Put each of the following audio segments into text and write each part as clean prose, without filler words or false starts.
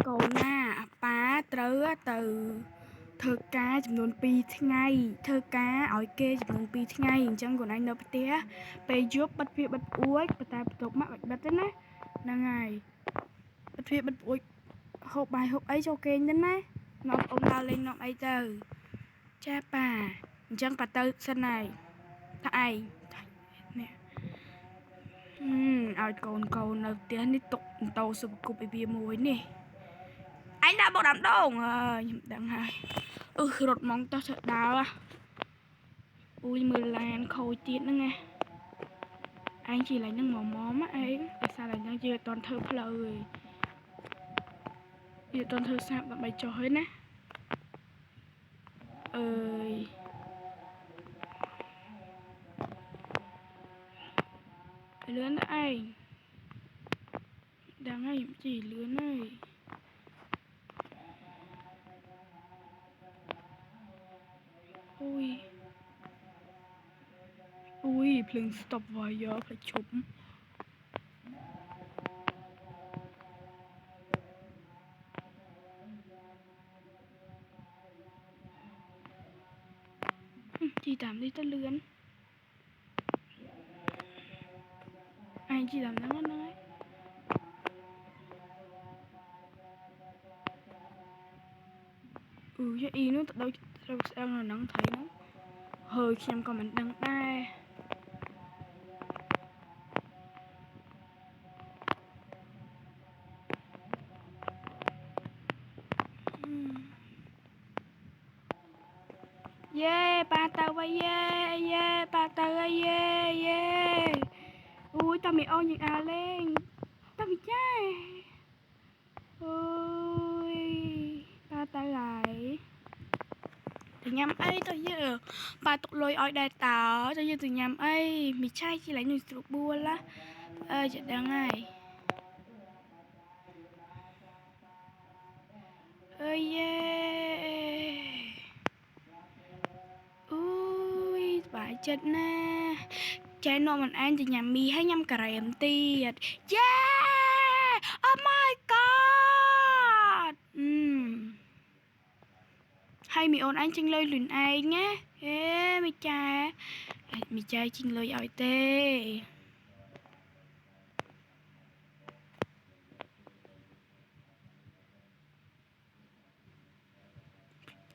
កូនណាប៉ាត្រូវទៅធ្វើការចំនួន2ថ្ងៃធ្វើការឲ្យគេចំនួន2ថ្ងៃអញ្ចឹងកូនឯងនៅផ្ទះពេលយប់បិទទ្វារបិទអួចតែបន្ទប់ម៉ាក់បិទទេណាហ្នឹងហើយបិទទ្វារបិទអួចហូបបាយហូបអីចូលគេងទៅណានាំអ៊ំដើរលេងនាំអីទៅចាប៉ាអញ្ចឹងប៉ាទៅសិនហើយថាឯងនេះឲ្យកូននៅផ្ទះនេះទុកម៉ូតូស៊ុបគប់ឲ្យវាមួយនេះអញដាក់បោកដាំដងខ្ញុំដឹងហើយរត់មកទៅដើរអូយមើលឡានខូចទៀតហ្នឹងណាអញជិះឡើងនឹងម៉មឯងដោយសារតែយើងជិះអត់តន់ធ្វើផ្លូវឯងវាអត់តន់ធ្វើសាប់ដើម្បីចុះឯណាអើយលឿនទៅឯងដឹងហើយខ្ញុំជិះលឿនហើយអូយភ្លើង stop wire ផ្លេចឈប់ជីតាមនេះទៅលឿនអញជីតាមហ្នឹងហើយយ៉ាអ៊ីនោះទៅដូចត្រូវស្អឹងនៅហ្នឹងថៃហ្នឹងហើយខ្ញុំក៏មិនដឹងដែរយេប៉ាទៅហើយយេប៉ាទៅហើយយេអូយតាមីអូនយើងអាលេងតាមីចាអូយប៉ាទៅហើយទៅញ៉ាំអីទៅយើងប៉ាទុកលុយឲ្យដែរតើយើងទៅញ៉ាំអីមីឆាយជីឡៃនោះស្រួលបួលណាចាដឹងហើយយេអូយសប្បាយចិត្តណាចែនាំមិនអញទៅញ៉ាំមីហើយញ៉ាំការ៉េមទៀតយេ Oh my god ហើយមីអូនអញចេញលុយលឿនឯងណាមីចាចេញលុយឲ្យទេ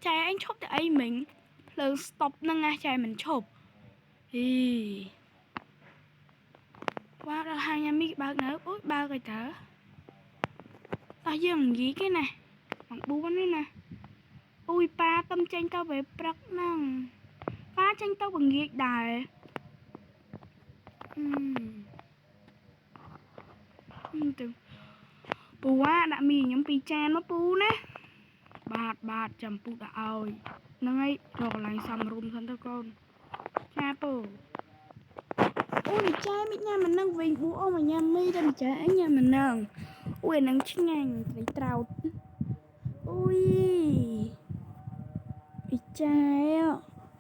ចែអញឈប់ទៅអីមិញភ្លើង stop ហ្នឹងណាចែមិនឈប់វ៉ាដល់ហាងញ៉ាំមីបើកនៅអូយបើកឲ្យតើតោះយើងនិយាយគេណាបងប៊ូនេះណាអូយប៉ាតំចេញទៅពេលព្រឹកហ្នឹងប៉ាចេញទៅបង្ងាយដែរទៅពូវ៉ាដាក់មីខ្ញុំ2ចានមកពូណាបាទចាំពូដាក់ឲ្យហ្នឹងហើយរកកន្លែងសំរុំសិនទៅកូនចាពូអូយចាមីញ៉ាំមិននឹងវិញប៊ូអូមកញ៉ាំមីតែមីចាអញញ៉ាំមិននឹងអូយនឹងឆ្ងាញ់ត្រីត្រោតអូយមីចា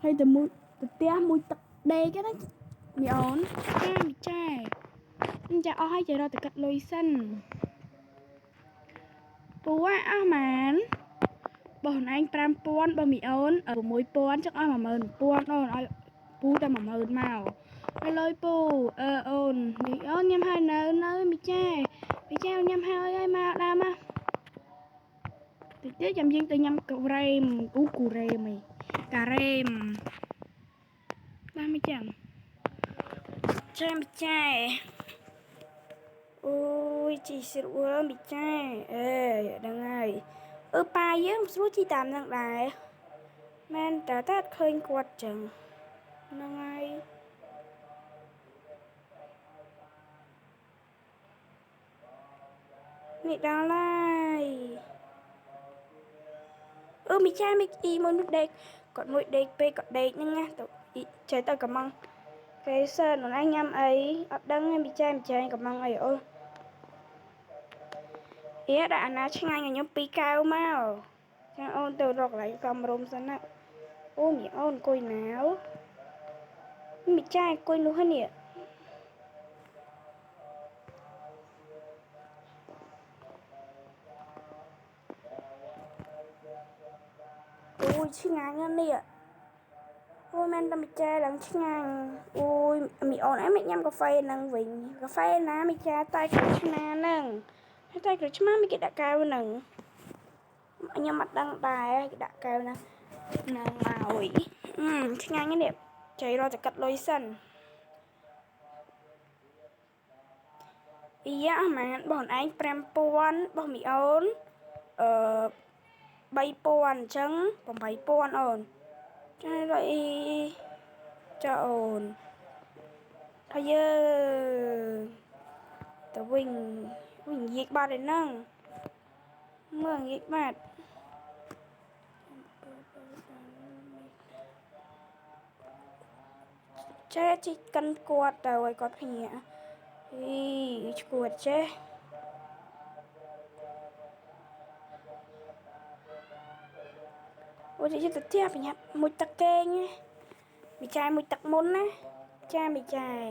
ហើយទៅមួយទៅផ្ទះមួយទឹកដេកណាមីអូនមីចាអស់ហើយចេះរកទៅកាត់លុយសិនពូអស់ម៉ានបងឯង5000បងមីអូន6000ចឹងអស់10000អូនឲ្យពូតែ10000មកឲ្យលុយពូអូនមីអូនញ៉ាំហើយនៅមីចាញ៉ាំហើយមកដើមមកតិចទៀតចាំយើងទៅញ៉ាំការ៉េមការ៉េមបានមីចាំមីចាអូយជីស្រួលមីចាដឹងហើយប៉ាយើងស្រួលជីតាមហ្នឹងដែរមែនតែអត់ឃើញគាត់ចឹងហ្នឹងហើយនេះដល់ហើយមីចាមីអ៊ីមួយនោះដេកគាត់មួយដេកពេកគាត់ដេកហ្នឹងណាទៅចេះទៅកំងគេសើនអញញ៉ាំអីអត់ដឹងទេមីចាកំងអីអូដាក់អាណាឆ្ងាញ់ឲ្យខ្ញុំ2កែវមកចាំអូនទៅរកកន្លែងកំរុំសិនណាអូមីអូនអង្គុយណាវមីចាអង្គុយនោះហ្នឹងនេះ ui chi ngang nè ôi men ta mi cha lần chi ngang ui mi ổn ấy mẹ nhâm cà phê nâng vịnh cà phê ná mi cha tay cà chi na nâng tay cà chi má mi cái đã cao nâng nhâm mặt đăng bài cái đã cao nè nâng màu chi ngang cái đẹp chạy rồiจะกัดลอยสั่นý á mà bọn anh prem pon បងមីអូន3000 ចឹង8000អូនចារយចាអូនថាយើងទៅវិញងាកបាត់ឯហ្នឹងមើលងាកបាត់ចេះជីកិនគាត់ទៅឲ្យគាត់ភ្ញាក់អីឈួតចេះអូយទៅផ្ទះបញ្ញាប់មួយទឹកគេងមីចាយមួយទឹកមុនណាចាមីចាយ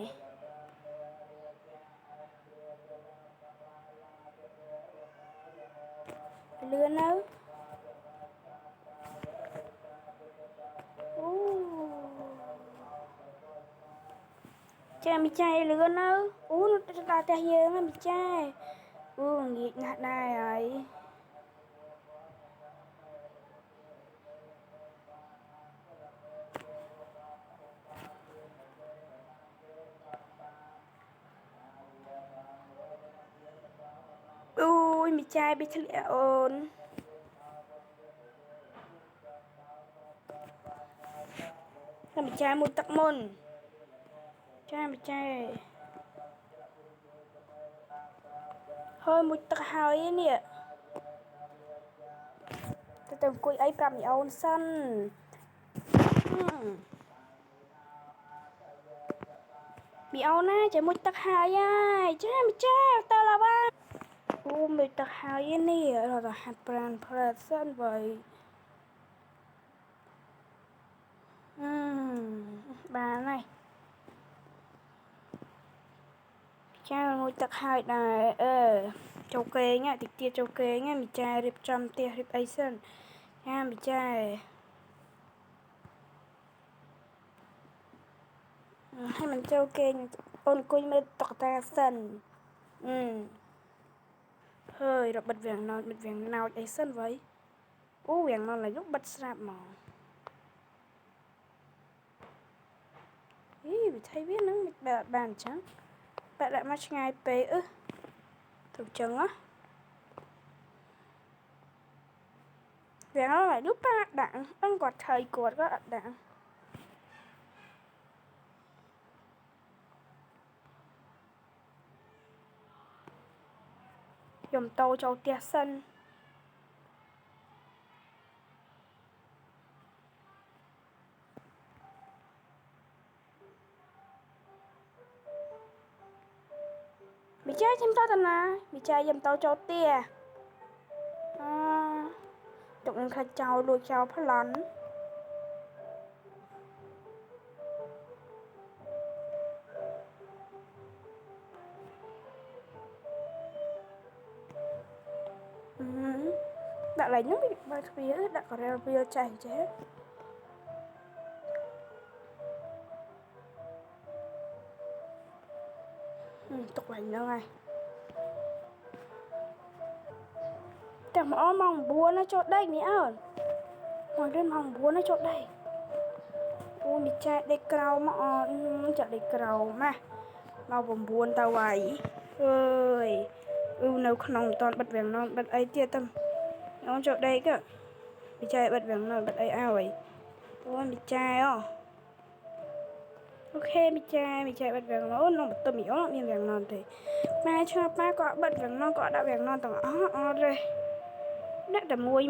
លឿននៅអូចាមីចាយលឿននៅអូដល់ផ្ទះយើងហើយមីចាយអូងាកណាស់ដែរហើយអូយមីចាយបិធ្លាក់អូនតែមីចាយមួយទឹកមុនចាមីចាយហើយមួយទឹកហើយនេះទៅអង្គុយអីប្រាប់មីអូនសិនមីអូនណាចេះមួយទឹកហើយហើយចាមីចាយទៅឡើយអូមួយទឹកហើយនេះរត់ទៅហាត់ប្រានផ្លែសិនបើបានហើយចាមួយទឹកហើយដែរចូលគេងតិចទៀតចូលគេងមីចាយរៀបចំផ្ទះរៀបអីសិនចាមីចាយให้มันចូលគេងអូនអង្គុយមើលតុក្កតាសិនហើយរត់បិទវាំងណោចបិទវាំងណោចអីសិនវ៉ៃអូវាំងណោចឡើយនោះបិទស្រាប់ហ្មងវិធីវានឹងមិនបានអញ្ចឹងបែរដាក់មកឆ្ងាយពេកទៅអញ្ចឹងណាវាំងណោចឡើយនោះប៉ាដាក់ដឹងគាត់ថៃគាត់ក៏អត់ដាក់ខ្ញុំតោចូលផ្ទះសិនមីចាយខ្ញុំតោតាណាមីចាយខ្ញុំតោចូលផ្ទះទុកនឹងខាច់ចោលលួចចោលប្លន់ដាក់ឡើងហ្នឹងបើទ្វារដាក់កូរ៉េវាចេះចេះទុកឡើងហ្នឹងហើយតែម៉ោង9ណាចូលដេកនេះអូនមករៀនម៉ោង9ណាចូលដេកអូមីចាយដេកក្រោមមកអូនចាក់ដេកក្រោមណាមក9ទៅហើយអើយនៅក្នុងមិនតាន់បិទវាំងនំបិទអីទៀតទៅអូនចូលដេកមីចាយបិទវាំងនំបិទអីឲ្យអូមីចាយអូខេមីចាយបិទវាំងនំអូននឹងបន្ទប់មីអូនមានវាំងនំទេម៉ែឆ្ងល់ប៉ាក៏បិទវាំងនំក៏ដាក់វាំងនំទាំងអស់អត់ទេដាក់តែមួយ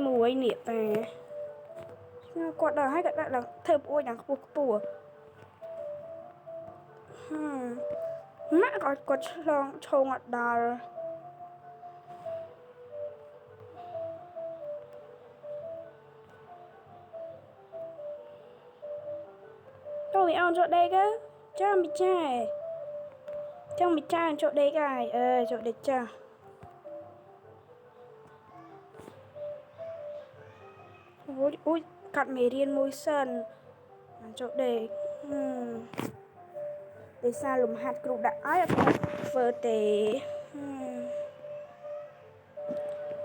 នេះប៉ាគាត់ដល់ហើយគាត់ដាក់ឡើងធ្វើប្អួយយ៉ាងខ្ពស់ម៉ាក់គាត់ឆ្លងឈងអត់ដល់ទៅមីអូនចូលដេកចាមីចាយចាំមីចាយចូលដេកហើយចូលដេកចាអូយ កាត់មេរៀនមួយសិនចូលដេកដោយសារលំហាត់គ្រូដាក់ឲ្យអត់ធ្វើទេ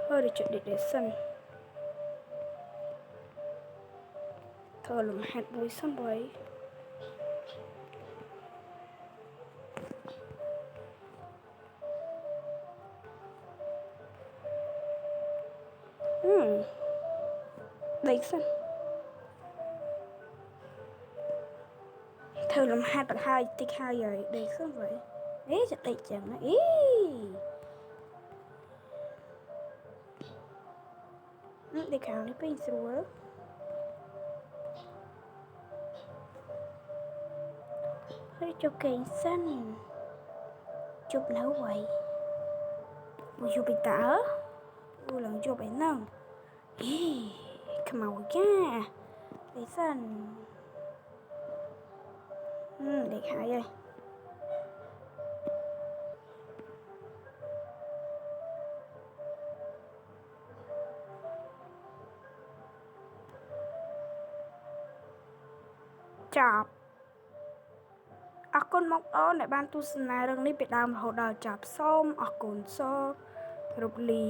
ហើយចុចដេកសិនធ្វើលំហាត់មួយសិនបើដេកសិនធ្វើលំហាត់បង្ហើយតិចហើយដេកសិនបើจะដេកចឹងណាដេកខាងនេះពេញស្រួលហើយជប់គេងសិនជប់នៅໄວមកជប់ពីតើឡើងជប់ឯហ្នឹងខ្មៅចាដេកសិនដេកហើយចប់អរគុណមកអូនដែលបានទស្សនារឿងនេះពីដើមរហូតដល់ចប់សូមអរគុណសូមគោរពលា